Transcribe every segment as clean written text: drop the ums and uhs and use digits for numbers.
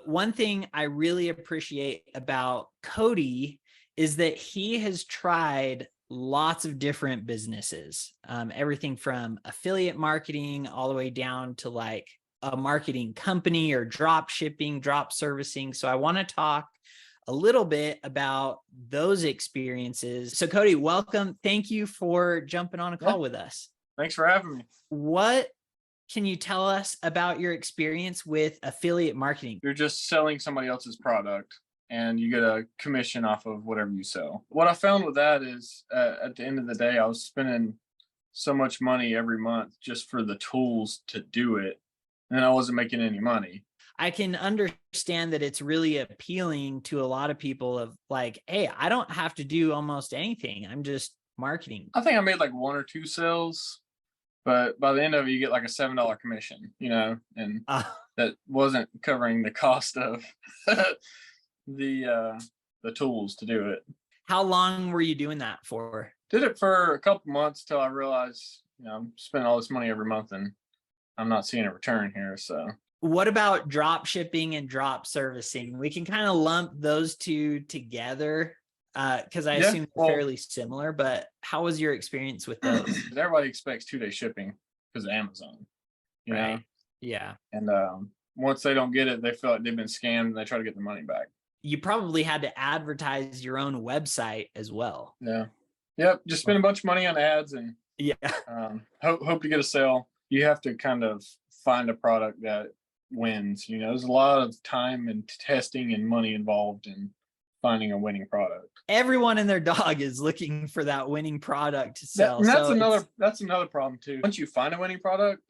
One thing I really appreciate about Cody is that he has tried lots of different businesses, everything from affiliate marketing all the way down to like a marketing company or drop shipping, drop servicing. So I want to talk a little bit about those experiences. So Cody, welcome. Thank you for jumping on a call with us. Thanks for having me. What can you tell us about your experience with affiliate marketing? You're just selling somebody else's product and you get a commission off of whatever you sell. What I found with that is at the end of the day, I was spending so much money every month just for the tools to do it. And I wasn't making any money. I can understand that it's really appealing to a lot of people of like, hey, I don't have to do almost anything. I'm just marketing. I think I made like 1 or 2 sales, but by the end of it, you get like a $7 commission, and that wasn't covering the cost of the tools to do it. How long were you doing that for? Did it for a couple months till I realized, I'm spending all this money every month and I'm not seeing a return here. So what about drop shipping and drop servicing? We can kind of lump those two together because I assume they're fairly similar, but how was your experience with those? Everybody expects 2-day shipping because of Amazon, you know? Yeah. And once they don't get it, they feel like they've been scammed and they try to get the money back. You probably had to advertise your own website as well. Yeah. Yep. Just spend a bunch of money on ads and hope to get a sale. You have to kind of find a product that wins. There's a lot of time and testing and money involved in finding a winning product. Everyone and their dog is looking for that winning product to sell. That's another problem too. Once you find a winning product,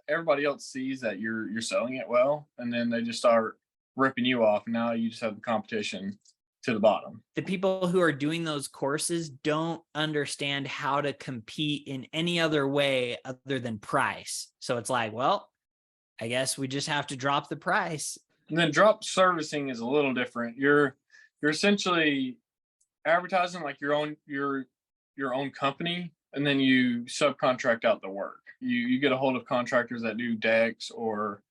everybody else sees that you're selling it well, and then they just start ripping you off. And now you just have the competition to the bottom. The people who are doing those courses don't understand how to compete in any other way other than price. So it's like, well, I guess we just have to drop the price. And then drop servicing is a little different. You're essentially advertising like your own company, and then you subcontract out the work. You get a hold of contractors that do decks or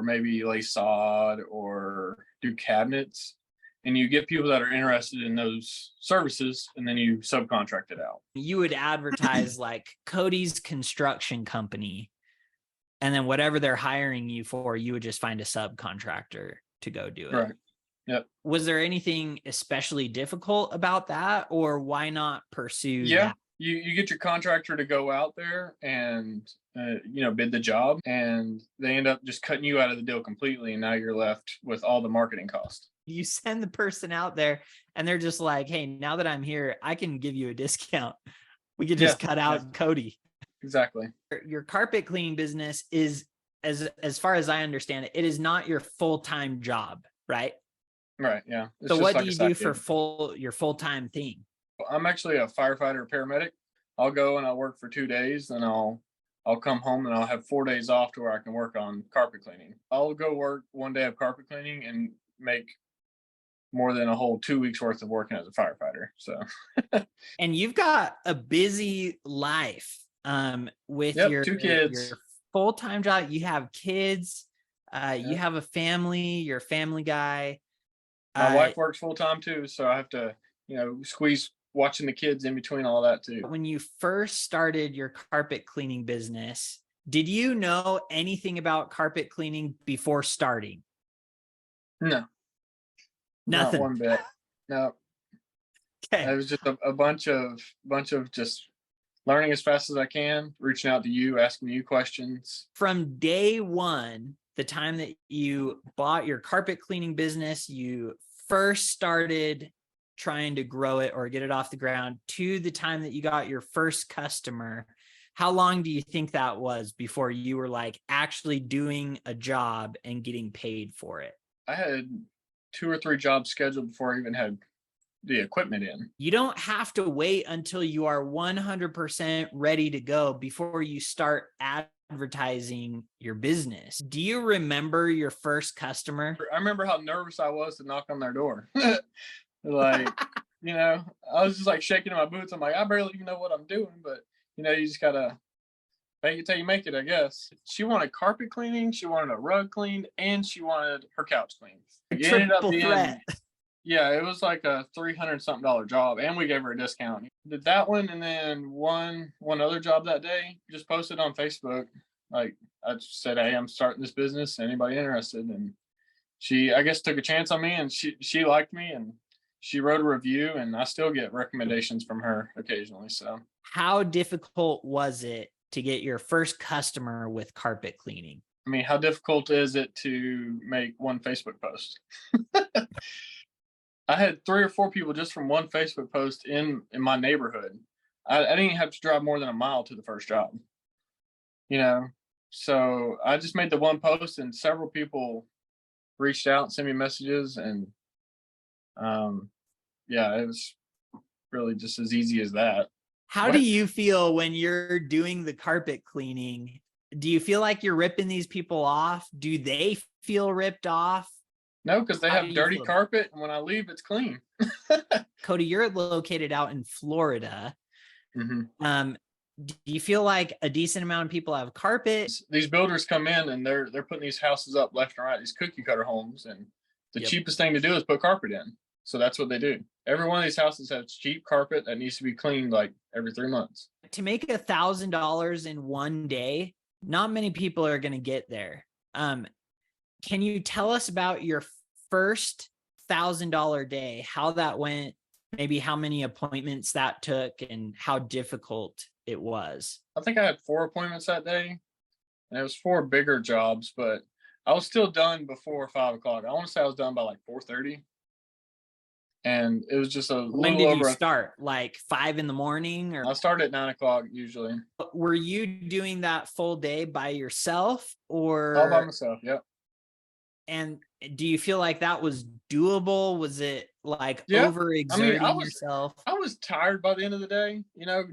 maybe lay sod or do cabinets, and you get people that are interested in those services, and then you subcontract it out. You would advertise like Cody's construction company, and then whatever they're hiring you for, you would just find a subcontractor to go do it. Right. Yep. Was there anything especially difficult about that, or why not pursue that? You get your contractor to go out there and bid the job, and they end up just cutting you out of the deal completely, and now you're left with all the marketing cost. You send the person out there and they're just like, hey, now that I'm here, I can give you a discount. We could just cut out Cody. Exactly. Your carpet cleaning business is, as far as I understand it, it is not your full-time job, right? Right. Yeah. So what do you do for your full-time thing? I'm actually a firefighter paramedic. I'll go and I'll work for 2 days, then I'll come home and I'll have 4 days off to where I can work on carpet cleaning. I'll go work 1 day of carpet cleaning and make more than a whole 2 weeks worth of working as a firefighter. So, and you've got a busy life with your 2 kids, your full-time job. You have kids, you have a family, you're a family guy. My wife works full-time too, so I have to, squeeze watching the kids in between all that too. When you first started your carpet cleaning business, did you know anything about carpet cleaning before starting? No. Nothing. Not one bit. No. Okay. It was just a bunch of just learning as fast as I can, reaching out to you, asking you questions. From day one, the time that you bought your carpet cleaning business, you first started trying to grow it or get it off the ground, to the time that you got your first customer, how long do you think that was before you were like actually doing a job and getting paid for it? I had 2 or 3 jobs scheduled before I even had the equipment in. You don't have to wait until you are 100% ready to go before you start advertising your business. Do you remember your first customer? I remember how nervous I was to knock on their door. Like, I was just like shaking in my boots. I'm like, I barely even know what I'm doing, but you just gotta fake it till you make it, I guess. She wanted carpet cleaning, she wanted a rug cleaned, and she wanted her couch cleaned. A It ended up triple threat. being, yeah, it was like a $300 something job, and we gave her a discount. Did that one, and then one other job that day. Just posted on Facebook. Like, I just said, "Hey, I'm starting this business. Anybody interested?" And she, I guess, took a chance on me, and she liked me, and she wrote a review, and I still get recommendations from her occasionally. So, How difficult was it to get your first customer with carpet cleaning? I mean, how difficult is it to make one Facebook post? I had 3 or 4 people just from one Facebook post in my neighborhood. I didn't have to drive more than a mile to the first job, you know? So I just made the one post, and several people reached out and sent me messages, and yeah, it was really just as easy as that. How do What? you feel when you're doing the carpet cleaning? Do you feel like you're ripping these people off? Do they feel ripped off? No, because they How do have you dirty feel about it? carpet, and when I leave, it's clean. Cody, you're located out in Florida. Hmm. Do you feel like a decent amount of people have carpet? These builders come in, and they're putting these houses up left and right, these cookie cutter homes, and the Yep. cheapest thing to do is put carpet in. So that's what they do. Every one of these houses has cheap carpet that needs to be cleaned like every 3 months. To make $1,000 in one day, not many people are going to get there. Can you tell us about your first $1,000 day, how that went, maybe how many appointments that took, and how difficult it was? I think I had 4 appointments that day, and it was 4 bigger jobs, but I was still done before 5 o'clock. I want to say I was done by like 4:30, and it was just a When little did you over. start? Like 5 in the morning, or I started at 9 o'clock usually, were you doing that full day by yourself, all by or, myself. Yep. and do you feel like that was doable? Was it like Yeah. I mean, overexerting yourself? I was tired by the end of the day,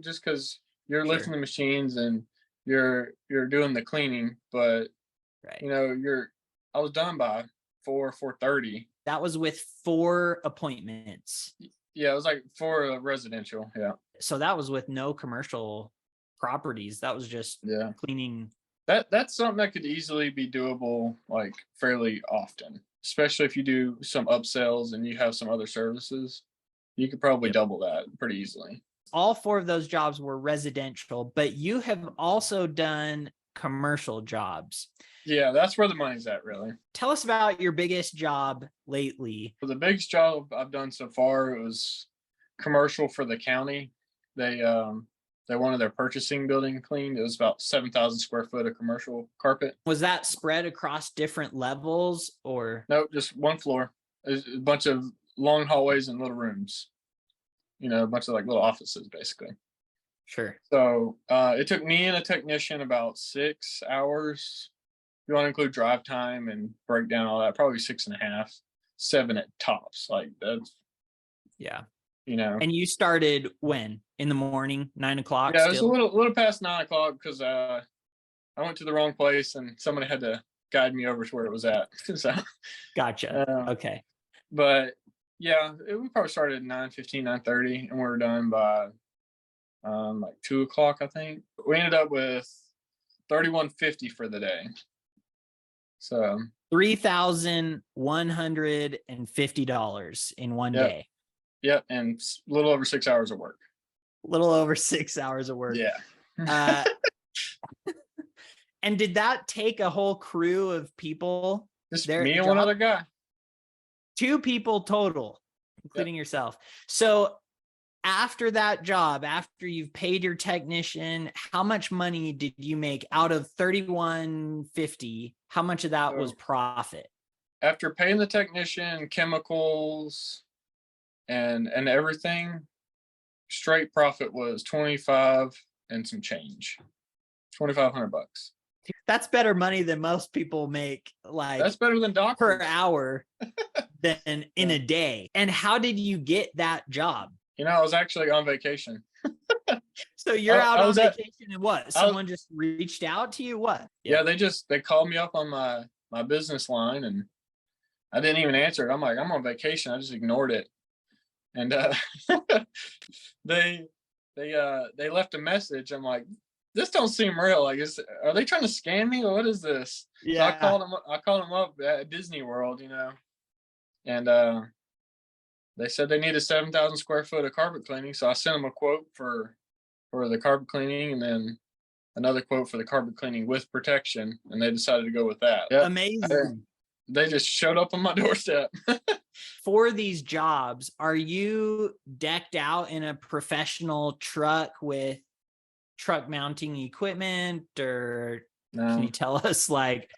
just because you're lifting Sure. the machines and you're doing the cleaning, but Right. you're I was done by 4:30. That was with 4 appointments. Yeah, it was like for residential. Yeah. So that was with no commercial properties. That was just Yeah. cleaning. That's something that could easily be doable like fairly often, especially if you do some upsells and you have some other services. You could probably Yep. double that pretty easily. All 4 of those jobs were residential, but you have also done commercial jobs. Yeah, that's where the money's at, really. Tell us about your biggest job lately. The biggest job I've done so far, it was commercial for the county. They wanted their purchasing building cleaned. It was about 7,000 square foot of commercial carpet. Was that spread across different levels, or? No, just one floor. There's a bunch of long hallways and little rooms. A bunch of like little offices, basically. Sure. So it took me and a technician about 6 hours. You want to include drive time and breakdown, all that, probably 6.5, 7 at tops. Like that's, Yeah. you know. And you started when? In the morning, 9 o'clock? Yeah, it was a still? little past 9 o'clock because I went to the wrong place and somebody had to guide me over to where it was at. So, Gotcha. Okay. but yeah, we probably started at 9:15, 9:30, and we were done by like 2 o'clock, I think. We ended up with 31.50 for the day. So $3,150 in one Yep. day. Yep, and a little over 6 hours of work. A little over 6 hours of work. Yeah. And did that take a whole crew of people? Just Their me and one job? other guy. 2 people total, including yourself. So after that job, after you've paid your technician, how much money did you make out of 3150? How much of that was So profit? after paying the technician, chemicals, and everything, straight profit was 25 and some change. $2,500. That's better money than most people make, like That's better than per doctors. hour than in a day. And how did you get that job? I was actually on vacation. So you're out I on was at- vacation, and what? Someone just reached out to you? What? Yeah, they called me up on my business line, and I didn't even answer it. I'm like, I'm on vacation. I just ignored it. And they left a message. I'm like, this don't seem real. Like, are they trying to scam me or what is this? So Yeah. I called them up at Disney World, and they said they needed 7,000 square foot of carpet cleaning. So I sent them a quote for the carpet cleaning, and then another quote for the carpet cleaning with protection, and they decided to go with that. Yep. Amazing. They just showed up on my doorstep. For these jobs, are you decked out in a professional truck with truck mounting equipment, or can you tell us like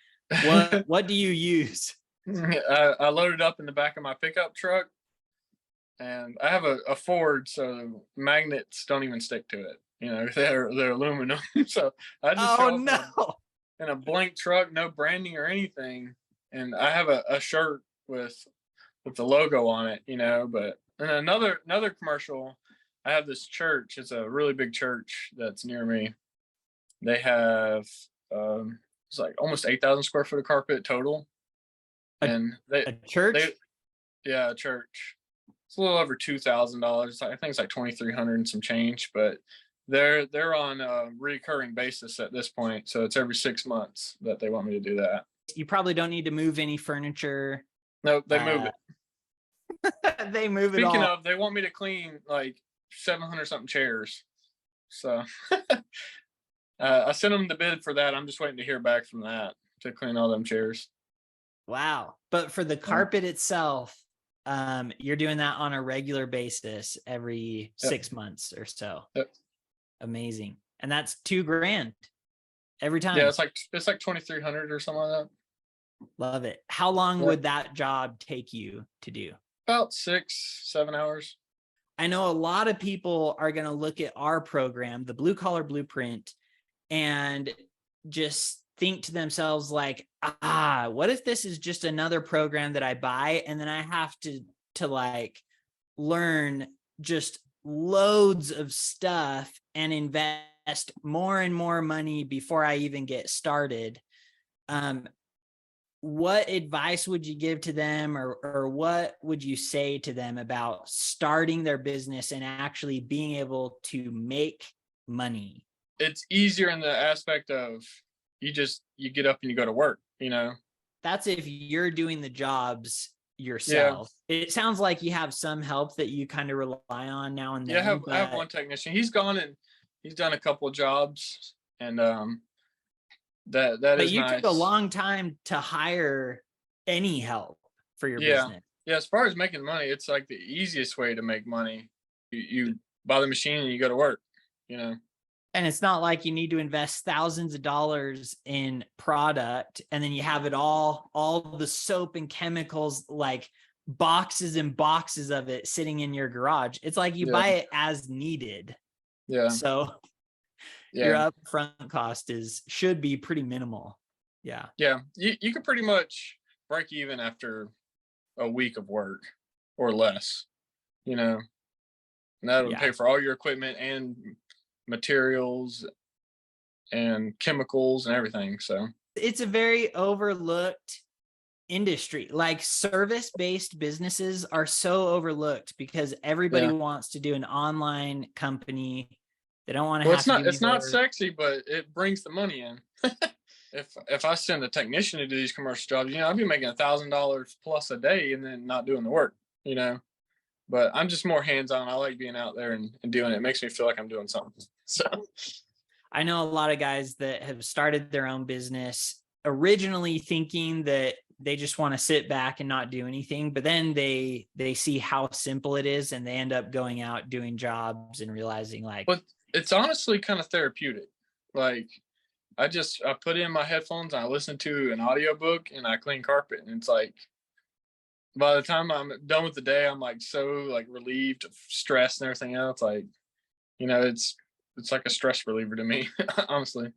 what do you use? I loaded up in the back of my pickup truck, and I have a Ford, so magnets don't even stick to it. They're aluminum. So I just show up in a blank truck, no branding or anything, and I have a shirt with the logo on it. But in another commercial, I have this church. It's a really big church that's near me. They have it's like almost 8,000 square foot of carpet total, and a church. Yeah, a church. It's a little over $2,000. I think it's like 2,300 and some change, but they're on a recurring basis at this point. So it's every 6 months that they want me to do that. You probably don't need to move any furniture. No, they move it. They move it all. Speaking of, they want me to clean like 700 something chairs. So I sent them the bid for that. I'm just waiting to hear back from that to clean all them chairs. Wow. But for the carpet itself, you're doing that on a regular basis every 6 months or so. Yep. Amazing. And that's $2,000 every time. Yeah, it's like 2,300 or something like that. Love it. How long would that job take you to do? About 6-7 hours. I know a lot of people are going to look at our program, the Blue Collar Blueprint, and just think to themselves like, what if this is just another program that I buy and then I have to like learn just loads of stuff and invest more and more money before I even get started. What advice would you give to them, or what would you say to them about starting their business and actually being able to make money? It's easier in the aspect of you get up and you go to work, That's if you're doing the jobs yourself. Yeah. It sounds like you have some help that you kind of rely on now and then. Yeah, I have one technician. He's gone and he's done a couple of jobs, and that but is you nice. took a long time to hire any help for your business. Yeah, as far as making money, it's like the easiest way to make money. You buy the machine and you go to work, And it's not like you need to invest thousands of dollars in product and then you have it all the soap and chemicals, like boxes and boxes of it sitting in your garage. It's like you buy it as needed. Yeah. So your upfront cost should be pretty minimal. Yeah. Yeah. You could pretty much break even after a week of work or less, and that would pay for all your equipment and materials and chemicals and everything. So it's a very overlooked industry. Like service-based businesses are so overlooked because everybody wants to do an online company. They don't want to have to do it's not sexy, but it brings the money in. If I send a technician to do these commercial jobs, I'd be making $1,000 plus a day and then not doing the work, But I'm just more hands-on. I like being out there and doing it. It makes me feel like I'm doing something. So I know a lot of guys that have started their own business originally thinking that they just want to sit back and not do anything, but then they see how simple it is and they end up going out doing jobs and realizing like, but it's honestly kind of therapeutic. Like I put in my headphones and I listen to an audiobook and I clean carpet, and it's like by the time I'm done with the day, I'm like so like relieved of stress and everything else. Like, it's like a stress reliever to me, honestly.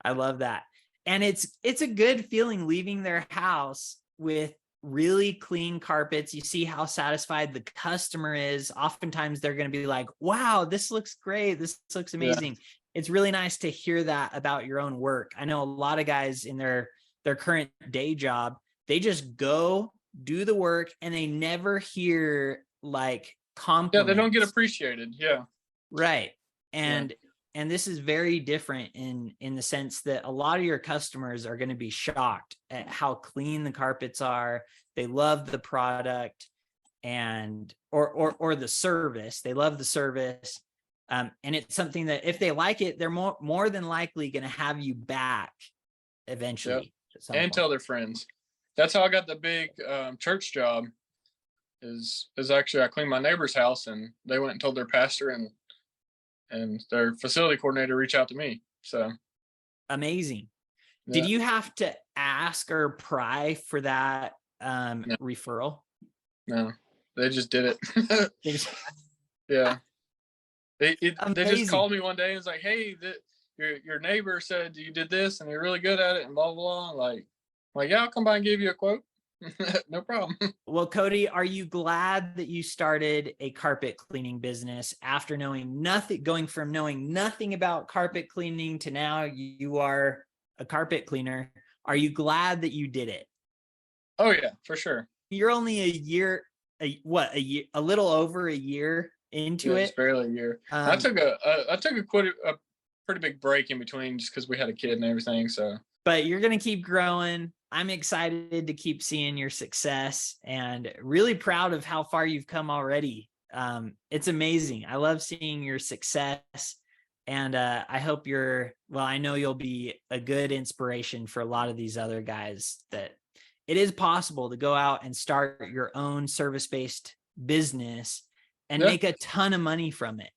I love that. And it's a good feeling leaving their house with really clean carpets. You see how satisfied the customer is. Oftentimes they're going to be like, wow, this looks great. This looks amazing. Yeah. It's really nice to hear that about your own work. I know a lot of guys in their current day job, they just go do the work and they never hear like compliments. Yeah, they don't get appreciated. Yeah. Right. And and this is very different in the sense that a lot of your customers are going to be shocked at how clean the carpets are. They love the product and or the service. They love the service. And it's something that if they like it, they're more than likely going to have you back eventually. Yep. And point. tell their friends. That's how I got the big church job. Is actually I cleaned my neighbor's house, and they went and told their pastor, and their facility coordinator reached out to me. So amazing. Yeah. Did you have to ask or pry for that No. referral? No, they just did it. Yeah. They just called me one day and was like, "Hey, your neighbor said you did this and you're really good at it," and blah blah blah. Like, yeah, I'll come by and give you a quote. No problem. Well, Cody, are you glad that you started a carpet cleaning business after knowing nothing, going from knowing nothing about carpet cleaning to now you are a carpet cleaner? Are you glad that you did it? Oh yeah, for sure. You're only a little over a year into it. It's barely a year. I took a pretty big break in between just because we had a kid and everything. So, but you're going to keep growing. I'm excited to keep seeing your success and really proud of how far you've come already. It's amazing. I love seeing your success, and I hope I know you'll be a good inspiration for a lot of these other guys, that it is possible to go out and start your own service-based business and make a ton of money from it.